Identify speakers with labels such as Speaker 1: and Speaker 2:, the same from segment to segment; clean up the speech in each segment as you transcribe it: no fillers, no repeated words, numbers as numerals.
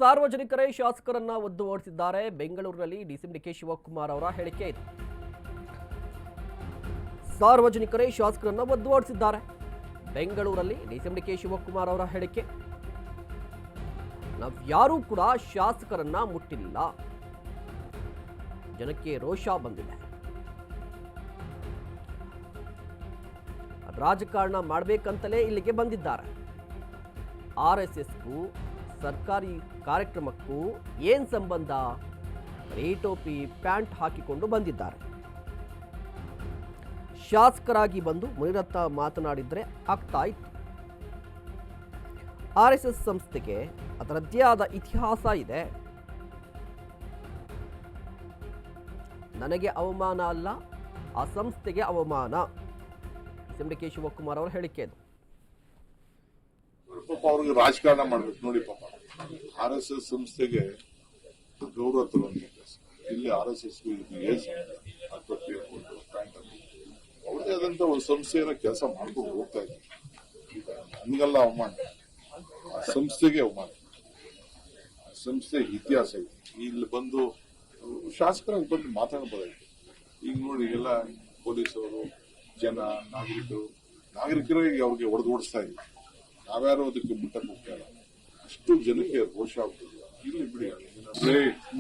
Speaker 1: ಸಾರ್ವಜನಿಕರೇ ಶಾಸಕರನ್ನ ಒದ್ದು ಓಡಿಸಿದ್ದಾರೆ. ಬೆಂಗಳೂರಿನಲ್ಲಿ ಡಿಸಿಎಂ ಡಿಕೆ ಶಿವಕುಮಾರ್ ಅವರ ಹೇಳಿಕೆ ಇದೆ. ಸಾರ್ವಜನಿಕರೇ ಶಾಸಕರನ್ನ ಒದ್ದು ಓಡಿಸಿದ್ದಾರೆ. ಬೆಂಗಳೂರಲ್ಲಿ ಡಿಸಿಎಂ ಡಿಕೆ ಶಿವಕುಮಾರ್ ಅವರ ಹೇಳಿಕೆ. ನಾವ್ಯಾರೂ ಕೂಡ ಶಾಸಕರನ್ನ ಮುಟ್ಟಿಲ್ಲ. ಜನಕ್ಕೆ ರೋಷ ಬಂದಿದೆ. ರಾಜಕಾರಣ ಮಾಡಬೇಕಂತಲೇ ಇಲ್ಲಿಗೆ ಬಂದಿದ್ದಾರೆ. ಆರ್ಎಸ್ಎಸ್ಗೂ ಸರ್ಕಾರಿ ಕಾರ್ಯಕ್ರಮಕ್ಕೂ ಏನ್ ಸಂಬಂಧ? ಟೋಪಿ ಪ್ಯಾಂಟ್ ಹಾಕಿಕೊಂಡು ಬಂದಿದ್ದಾರೆ. ಶಾಸಕರಾಗಿ ಬಂದು ಮುನಿರತ್ನ ಮಾತನಾಡಿದ್ರೆ ಆಗ್ತಾ ಇತ್ತು. ಆರ್ಎಸ್ಎಸ್ ಸಂಸ್ಥೆಗೆ ಅದರದ್ದೇ ಆದ ಇತಿಹಾಸ ಇದೆ. ನನಗೆ ಅವಮಾನ ಅಲ್ಲ, ಆ ಸಂಸ್ಥೆಗೆ ಅವಮಾನ. ಡಿಸಿಎಂ ಡಿಕೆ ಶಿವಕುಮಾರ್ ಅವರ ಹೇಳಿಕೆ ಇದು.
Speaker 2: ಪಾಪ ಅವ್ರಿಗೆ ರಾಜಕಾರಣ ಮಾಡ್ಬೇಕು ನೋಡಿ. ಪಾಪ RSS ಸಂಸ್ಥೆಗೆ ಗೌರವ ತರುವಂತ ಇಲ್ಲಿ RSS ಅವ್ರದೇ ಆದಂತ ಒಂದು ಸಂಸ್ಥೆಯ ಕೆಲಸ ಮಾಡ್ಕೊಂಡು ಹೋಗ್ತಾ ಇದ್ದಾರೆ. ನನ್ಗೆಲ್ಲ ಅವಮಾನ, ಆ ಸಂಸ್ಥೆಗೆ ಅವಮಾನ, ಆ ಸಂಸ್ಥೆ ಇತಿಹಾಸ ಇದೆ. ಇಲ್ಲಿ ಬಂದು ಶಾಸಕರಾಗಿ ಬಂದು ಮಾತಾಡಬಹುದಾಗಿದೆ. ಈಗ ನೋಡಿ ಎಲ್ಲ ಪೊಲೀಸವರು, ಜನ, ನಾಗರಿಕರಿಗೆ ಅವ್ರಿಗೆ ಹೊಡೆದು ಓಡಿಸ್ತಾ ಇದ್ದೀವಿ. ನಾವ್ಯಾರು ಅದಕ್ಕೆ ಮುಟ್ಟಕ್ಕೆ ಹೋಗ್ತಾ ಇಲ್ಲ. ಅಷ್ಟು ಜನಕ್ಕೆ ರೋಷ ಆಗ್ತದೆ. ಇಲ್ಲಿ ಬಿಡಿ,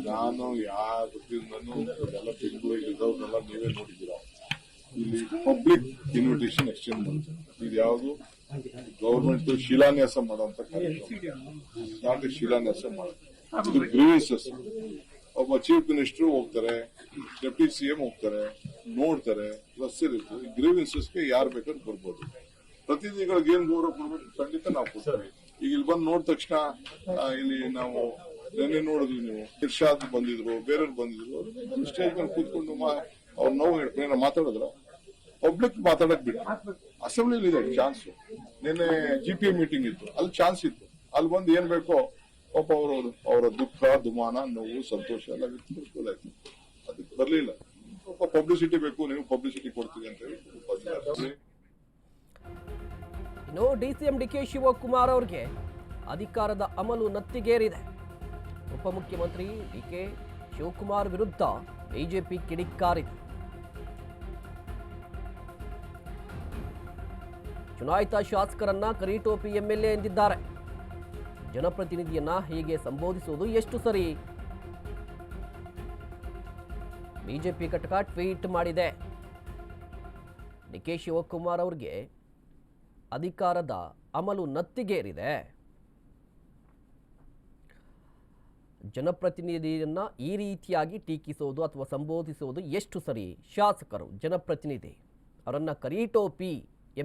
Speaker 2: ನಾನು ಯಾರನ್ನು ಎಲ್ಲ ಬೆಂಗಳೂರಿಗೆ ಇದ್ದವ್ರನ್ನೆಲ್ಲ ನೀವೇ ನೋಡಿದ್ದೀರಾ. ಇಲ್ಲಿ ಪಬ್ಲಿಕ್ ಇನ್ವಿಟೇಷನ್ ಎಕ್ಸ್ಚೇಂಜ್ ಮಾಡ್ತಾರೆ. ಇದು ಯಾವುದು ಗವರ್ಮೆಂಟ್ ಶಿಲಾನ್ಯಾಸ ಮಾಡುವಂತ ಕಾರ್ಯಕ್ರಮ. ಶಿಲಾನ್ಯಾಸ ಮಾಡೋದು ಇದು ಗ್ರೀವೆನ್ಸಸ್. ಒಬ್ಬ ಚೀಫ್ ಮಿನಿಸ್ಟರ್ ಹೋಗ್ತಾರೆ, ಡೆಪ್ಟಿ CM ಹೋಗ್ತಾರೆ, ನೋಡ್ತಾರೆ, ಪ್ಲಸ್ ಇರುತ್ತೆ. ಗ್ರೀವೆನ್ಸಸ್ಗೆ ಯಾರು ಬೇಕಾದ್ರೂ ಬರ್ಬೋದು. ಪ್ರತಿನಿಧಿಗಳಿಗೆ ಏನ್ ಗೌರವ ಕೊಡ್ಬೇಕು ಖಂಡಿತ ನಾವು ಕೊಡ್ತೇವೆ. ಈಗ ಇಲ್ಲಿ ಬಂದು ನೋಡಿದ ತಕ್ಷಣ ಇಲ್ಲಿ ನಾವು ನೆನ್ನೆ ನೋಡಿದ್ವಿ, ನೀವು ಇರ್ಷಾದ್ ಬಂದಿದ್ರು, ಬೇರೆಯವ್ರು ಬಂದಿದ್ರು, ಸ್ಟೇಜ್ ಮೇಲೆ ಕೂತ್ಕೊಂಡು ಅವ್ರ ನೋವು ಏನೋ ಮಾತಾಡಿದ್ರ ಪಬ್ಲಿಕ್ ಮಾತಾಡಕ್ ಬಿಟ್ಟು ಅಸೆಂಬ್ಲಿಲಿ ಇದೆ ಚಾನ್ಸ್. ನಿನ್ನೆ GPA ಮೀಟಿಂಗ್ ಇತ್ತು, ಅಲ್ಲಿ ಚಾನ್ಸ್ ಇತ್ತು. ಅಲ್ಲಿ ಬಂದು ಏನ್ ಬೇಕೋ ಪಾಪ ಅವರ ದುಃಖ, ದುಮಾನ, ನೋವು, ಸಂತೋಷ ಎಲ್ಲ ವ್ಯಕ್ತಪಡಿಸಬಹುದಾಯ್ತು. ಅದಕ್ಕೆ ಬರ್ಲಿಲ್ಲ. ಸ್ವಲ್ಪ ಪಬ್ಲಿಸಿಟಿ ಬೇಕು, ನೀವು ಪಬ್ಲಿಸಿಟಿ ಕೊಡ್ತೀವಿ ಅಂತ ಹೇಳಿ.
Speaker 1: ಇನ್ನು ಡಿಸಿಎಂ ಡಿಕೆ ಶಿವಕುಮಾರ್ ಅವರಿಗೆ ಅಧಿಕಾರದ ಅಮಲು ನತ್ತಿಗೇರಿದೆ. ಉಪಮುಖ್ಯಮಂತ್ರಿ ಡಿಕೆ ಶಿವಕುಮಾರ್ ವಿರುದ್ಧ ಬಿಜೆಪಿ ಕಿಡಿಕಾರಿದೆ. ಚುನಾಯಿತ ಶಾಸಕರನ್ನ ಕರಿಟೋಪಿ MLA ಎಂದಿದ್ದಾರೆ. ಜನಪ್ರತಿನಿಧಿಯನ್ನ ಹೀಗೆ ಸಂಬೋಧಿಸುವುದು ಎಷ್ಟು ಸರಿ? ಬಿಜೆಪಿ ಘಟಕ ಟ್ವೀಟ್ ಮಾಡಿದೆ. ಡಿಕೆ ಶಿವಕುಮಾರ್ ಅವರಿಗೆ ಅಧಿಕಾರದ ಅಮಲು ನತ್ತಿಗೇರಿದೆ. ಜನಪ್ರತಿನಿಧಿಯನ್ನ ಈ ರೀತಿಯಾಗಿ ಟೀಕಿಸುವುದು ಅಥವಾ ಸಂಬೋಧಿಸುವುದು ಎಷ್ಟು ಸರಿ? ಶಾಸಕರು, ಜನಪ್ರತಿನಿಧಿ ಅವರನ್ನ ಕರಿಟೋಪಿ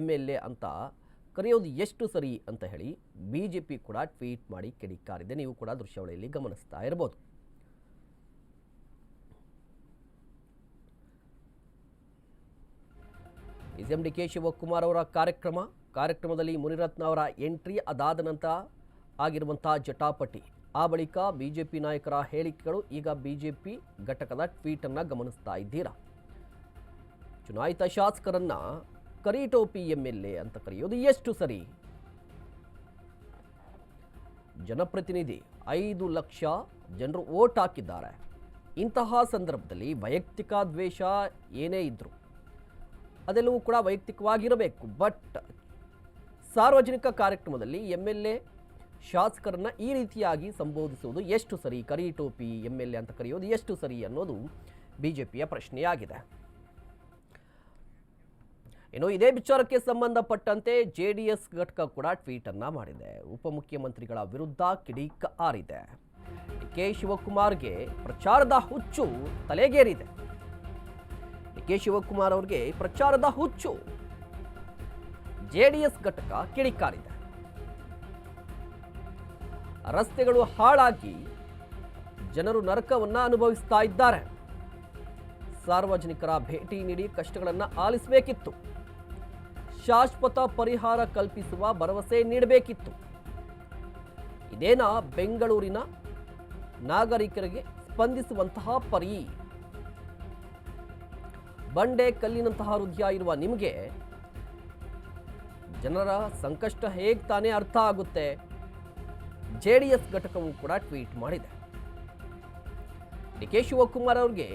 Speaker 1: MLA ಅಂತ ಕರೆಯೋದು ಎಷ್ಟು ಸರಿ ಅಂತ ಹೇಳಿ ಬಿಜೆಪಿ ಕೂಡ ಟ್ವೀಟ್ ಮಾಡಿ ಕಿಡಿಕಾರಿದೆ. ನೀವು ಕೂಡ ದೃಶ್ಯಾವಳಿಯಲ್ಲಿ ಗಮನಿಸ್ತಾ ಇರಬಹುದು. ಡಿಸಿಎಂ ಡಿಕೆ ಶಿವಕುಮಾರ್ ಅವರ ಕಾರ್ಯಕ್ರಮದಲ್ಲಿ ಮುನಿರತ್ನ ಅವರ ಎಂಟ್ರಿ, ಅದಾದ ನಂತರ ಆಗಿರುವಂತಹ ಜಟಾಪಟಿ, ಆ ಬಳಿಕ ಬಿಜೆಪಿ ನಾಯಕರ ಹೇಳಿಕೆಗಳು, ಈಗ ಬಿಜೆಪಿ ಘಟಕದ ಟ್ವೀಟ್ ಅನ್ನ ಗಮನಿಸ್ತಾ ಇದ್ದೀರಾ. ಚುನಾಯಿತ ಶಾಸಕರನ್ನ ಕರಿಟೋಪಿ MLA ಅಂತ ಕರೆಯೋದು ಎಷ್ಟು ಸರಿ? ಜನಪ್ರತಿನಿಧಿ 5 ಲಕ್ಷ ಜನರು ವೋಟ್ ಹಾಕಿದ್ದಾರೆ. ಇಂತಹ ಸಂದರ್ಭದಲ್ಲಿ ವೈಯಕ್ತಿಕ ದ್ವೇಷ ಏನೇ ಇದ್ರು ಅದೆಲ್ಲವೂ ಕೂಡ ವೈಯಕ್ತಿಕವಾಗಿರಬೇಕು. ಬಟ್ ಸಾರ್ವಜನಿಕ ಕಾರ್ಯಕ್ರಮದಲ್ಲಿ MLA ಶಾಸಕರನ್ನ ಈ ರೀತಿಯಾಗಿ ಸಂಬೋಧಿಸುವುದು ಎಷ್ಟು ಸರಿ? ಕರಿಟೋಪಿ MLA ಅಂತ ಕರೆಯೋದು ಎಷ್ಟು ಸರಿ ಅನ್ನೋದು ಬಿಜೆಪಿಯ ಪ್ರಶ್ನೆಯಾಗಿದೆ. ಇನ್ನು ಇದೇ ವಿಚಾರಕ್ಕೆ ಸಂಬಂಧಪಟ್ಟಂತೆ JDS ಘಟಕ ಕೂಡ ಟ್ವೀಟ್ ಅನ್ನ ಮಾಡಿದೆ. ಉಪಮುಖ್ಯಮಂತ್ರಿಗಳ ವಿರುದ್ಧ ಕಿಡಿಕಾರಿದೆ. ಡಿಕೆ ಶಿವಕುಮಾರ್ಗೆ ಪ್ರಚಾರದ ಹುಚ್ಚು ತಲೆಗೇರಿದೆ. ಡಿಕೆ ಶಿವಕುಮಾರ್ ಅವರಿಗೆ ಪ್ರಚಾರದ ಹುಚ್ಚು. JDS ಘಟಕ ಕಿಡಿಕಾರಿದೆ. ರಸ್ತೆಗಳು ಹಾಳಾಗಿ ಜನರು ನರಕವನ್ನ ಅನುಭವಿಸ್ತಾ ಇದ್ದಾರೆ. ಸಾರ್ವಜನಿಕರ ಭೇಟಿ ನೀಡಿ ಕಷ್ಟಗಳನ್ನು ಆಲಿಸಬೇಕಿತ್ತು. ಶಾಶ್ವತ ಪರಿಹಾರ ಕಲ್ಪಿಸುವ ಭರವಸೆ ನೀಡಬೇಕಿತ್ತು. ಇದೇನಾ ಬೆಂಗಳೂರಿನ ನಾಗರಿಕರಿಗೆ ಸ್ಪಂದಿಸುವಂತಹ ಪರಿ? ಬಂಡೆ ಕಲ್ಲಿನಂತಹ ಹೃದಯ ಇರುವ ನಿಮಗೆ ಜನರ ಸಂಕಷ್ಟ ಹೇಗೆ ತಾನೇ ಅರ್ಥ ಆಗುತ್ತೆ? ಜೆಡಿಎಸ್ ಘಟಕವು ಕೂಡ ಟ್ವೀಟ್ ಮಾಡಿದೆ. ಡಿ ಕೆ ಶಿವಕುಮಾರ್ ಅವ್ರಿಗೆ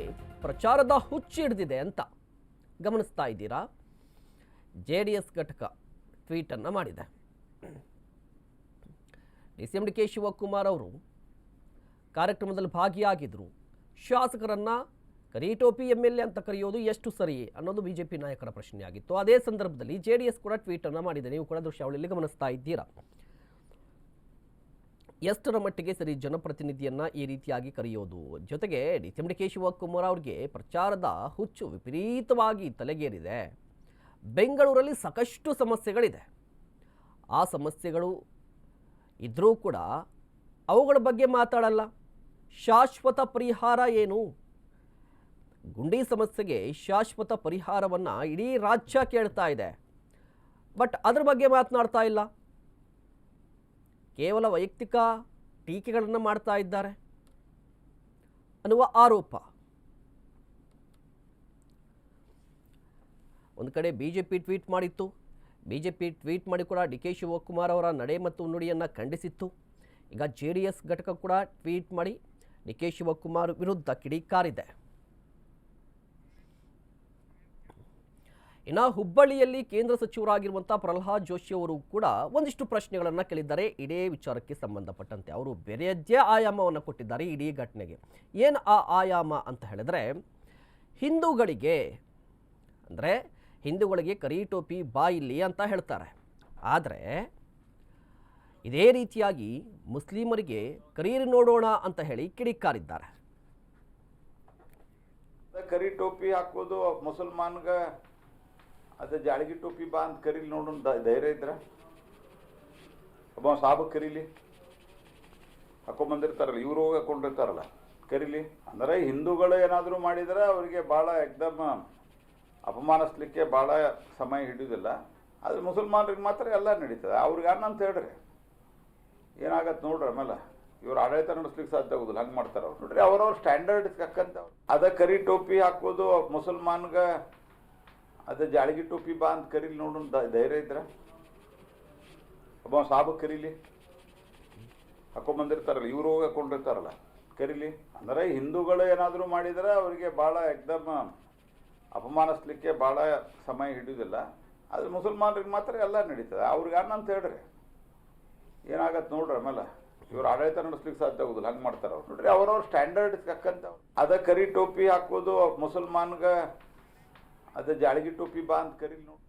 Speaker 1: ಪ್ರಚಾರದ ಹುಚ್ಚು ಹಿಡಿದಿದೆ ಅಂತ ಗಮನಿಸ್ತಾ ಇದ್ದೀರಾ. ಜೆಡಿಎಸ್ ಘಟಕ ಟ್ವೀಟ್ ಅನ್ನು ಮಾಡಿದೆ. ಡಿ.ಸಿ.ಎಂ. ಡಿ ಕೆ ಶಿವಕುಮಾರ್ ಅವರು ಕಾರ್ಯಕ್ರಮದಲ್ಲಿ ಭಾಗಿಯಾಗಿದ್ದರು. ಶಾಸಕರನ್ನ ಕರಿಟೋಪಿ MLA ಅಂತ ಕರೆಯೋದು ಎಷ್ಟು ಸರಿ ಅನ್ನೋದು ಬಿಜೆಪಿ ನಾಯಕರ ಪ್ರಶ್ನೆಯಾಗಿತ್ತು. ಅದೇ ಸಂದರ್ಭದಲ್ಲಿ ಜೆಡಿಎಸ್ ಕೂಡ ಟ್ವೀಟ್ ಅನ್ನು ಮಾಡಿದೆ. ನೀವು ಕೂಡ ದೃಶ್ಯಾವಳಿಯಲ್ಲಿ ಗಮನಿಸ್ತಾ ಇದ್ದೀರಾ. ಎಷ್ಟರ ಮಟ್ಟಿಗೆ ಸರಿ ಜನಪ್ರತಿನಿಧಿಯನ್ನ ಈ ರೀತಿಯಾಗಿ ಕರೆಯೋದು? ಜೊತೆಗೆ ಡಿ.ಸಿ.ಎಂ. ಡಿ ಕೆ ಶಿವಕುಮಾರ್ ಅವ್ರಿಗೆ ಪ್ರಚಾರದ ಹುಚ್ಚು ವಿಪರೀತವಾಗಿ ತಲೆಗೇರಿದೆ. ಬೆಂಗಳೂರಲ್ಲಿ ಸಾಕಷ್ಟು ಸಮಸ್ಯೆಗಳಿದೆ. ಆ ಸಮಸ್ಯೆಗಳು ಇದ್ರೂ ಕೂಡ ಅವುಗಳ ಬಗ್ಗೆ ಮಾತಾಡಲ್ಲ. ಶಾಶ್ವತ ಪರಿಹಾರ ಏನು? ಗುಂಡಿ ಸಮಸ್ಯೆಗೆ ಶಾಶ್ವತ ಪರಿಹಾರವನ್ನು ಇಡೀ ರಾಜ್ಯ ಕೇಳ್ತಾ ಇದೆ. ಬಟ್ ಅದ್ರ ಬಗ್ಗೆ ಮಾತನಾಡ್ತಾ ಇಲ್ಲ. ಕೇವಲ ವೈಯಕ್ತಿಕ ಟೀಕೆಗಳನ್ನು ಮಾಡ್ತಾ ಇದ್ದಾರೆ ಅನ್ನುವ ಆರೋಪ. ಒಂದು ಕಡೆ ಬಿಜೆಪಿ ಟ್ವೀಟ್ ಮಾಡಿತ್ತು. ಬಿಜೆಪಿ ಟ್ವೀಟ್ ಮಾಡಿ ಕೂಡ ಡಿ ಕೆ ಶಿವಕುಮಾರ್ ಅವರ ನಡೆ ಮತ್ತು ನುಡಿಯನ್ನು ಖಂಡಿಸಿತ್ತು. ಈಗ ಜೆಡಿಎಸ್ ಘಟಕ ಕೂಡ ಟ್ವೀಟ್ ಮಾಡಿ ಡಿ ಕೆ ಶಿವಕುಮಾರ್ ವಿರುದ್ಧ ಕಿಡಿಕಾರಿದೆ. ಇನ್ನು ಹುಬ್ಬಳ್ಳಿಯಲ್ಲಿ ಕೇಂದ್ರ ಸಚಿವರಾಗಿರುವಂಥ ಪ್ರಹ್ಲಾದ್ ಜೋಶಿ ಅವರು ಕೂಡ ಒಂದಿಷ್ಟು ಪ್ರಶ್ನೆಗಳನ್ನು ಕೇಳಿದ್ದಾರೆ ಇದೇ ವಿಚಾರಕ್ಕೆ ಸಂಬಂಧಪಟ್ಟಂತೆ. ಅವರು ಬೇರೆಯದ್ದೇ ಆಯಾಮವನ್ನು ಕೊಟ್ಟಿದ್ದಾರೆ ಇಡೀ ಘಟನೆಗೆ. ಏನು ಆ ಆಯಾಮ ಅಂತ ಹೇಳಿದ್ರೆ, ಹಿಂದೂಗಳಿಗೆ ಕರಿಟೋಪಿ ಬಾಯಿಲಿ ಅಂತ ಹೇಳ್ತಾರೆ. ಆದರೆ ಇದೇ ರೀತಿಯಾಗಿ ಮುಸ್ಲಿಮರಿಗೆ ಕರೀರಿ ನೋಡೋಣ ಅಂತ ಹೇಳಿ ಕಿಡಿಕಾರಿದ್ದಾರೆ.
Speaker 3: ಕರಿ ಟೋಪಿ ಹಾಕೋದು ಮುಸಲ್ಮಾನ್ಗ ಅದ ಜಾಳಗಿ ಟೋಪಿ ಬಾ ಅಂತ ಕರೀಲಿ ನೋಡೋಣ ಧೈರ್ಯ ಇದ್ರ ಒಬ್ಬ ಸಾಬ್ ಕರೀಲಿ ಹಾಕೊಂಡ್ಬಂದಿರ್ತಾರಲ್ಲ, ಇವ್ರು ಹೋಗಿ ಹಾಕೊಂಡಿರ್ತಾರಲ್ಲ, ಕರೀಲಿ. ಅಂದರೆ ಹಿಂದೂಗಳು ಏನಾದರೂ ಮಾಡಿದರೆ ಅವರಿಗೆ ಭಾಳ ಎಕ್ದಮ್ ಅಪಮಾನಿಸ್ಲಿಕ್ಕೆ ಭಾಳ ಸಮಯ ಹಿಡಿಯೋದಿಲ್ಲ. ಅದು ಮುಸಲ್ಮಾನರಿಗೆ ಮಾತ್ರ ಎಲ್ಲ ನಡೀತದೆ. ಅವ್ರಿಗೆ ಅನ್ನಂತ ಹೇಳ್ರಿ ಏನಾಗತ್ತೆ ನೋಡ್ರಿ. ಆಮೇಲೆ ಇವ್ರು ಆಡಳಿತ ನಡೆಸ್ಲಿಕ್ಕೆ ಸಾಧ್ಯ ಆಗೋದಿಲ್ಲ. ಹಂಗೆ ಮಾಡ್ತಾರೆ ಅವ್ರು. ನೋಡ್ರಿ ಅವ್ರವ್ರ ಸ್ಟ್ಯಾಂಡರ್ಡ್ ತಕ್ಕಂತ ಅದ ಕರಿ ಟೋಪಿ ಹಾಕೋದು ಮುಸಲ್ಮಾನ್ಗ ಅದ ಜಾಳಗಿ ಟೋಪಿ ಬಾ ಅಂತ ಕರೀಲಿ ನೋಡೋಣ ಧೈರ್ಯ ಇದ್ರ ಒಬ್ಬ ಸಾಬ್ ಕರೀಲಿ ಹಾಕೊಂಡ್ಬಂದಿರ್ತಾರಲ್ಲ, ಇವ್ರು ಹೋಗಿ ಹಾಕೊಂಡಿರ್ತಾರಲ್ಲ, ಕರೀಲಿ. ಅಂದರೆ ಹಿಂದೂಗಳು ಏನಾದರೂ ಮಾಡಿದರೆ ಅವರಿಗೆ ಭಾಳ ಎಕ್ದಮ್ ಅಪಮಾನಿಸ್ಲಿಕ್ಕೆ ಭಾಳ ಸಮಯ ಹಿಡಿಯೋದಿಲ್ಲ. ಅದು ಮುಸಲ್ಮಾನರಿಗೆ ಮಾತ್ರ ಎಲ್ಲ ನಡೀತದೆ. ಅವ್ರಿಗೆ ಅನ್ನಂತ ಹೇಳ್ರಿ ಏನಾಗತ್ತೆ ನೋಡ್ರಿ. ಆಮೇಲೆ ಇವ್ರು ಆಡಳಿತ ನಡೆಸ್ಲಿಕ್ಕೆ ಸಾಧ್ಯ ಆಗೋದಿಲ್ಲ. ಹಂಗೆ ಮಾಡ್ತಾರೆ ಅವ್ರು. ನೋಡ್ರಿ ಅವ್ರವ್ರ ಸ್ಟ್ಯಾಂಡರ್ಡ್ ತಕ್ಕಂತ ಅದ ಕರಿ ಟೋಪಿ ಹಾಕೋದು ಮುಸಲ್ಮಾನ್ಗ ಅದ ಜಾಳಗಿ ಟೋಪಿ ಬಾ ಅಂತ ಕರೀಲಿ ನೋಡಿ.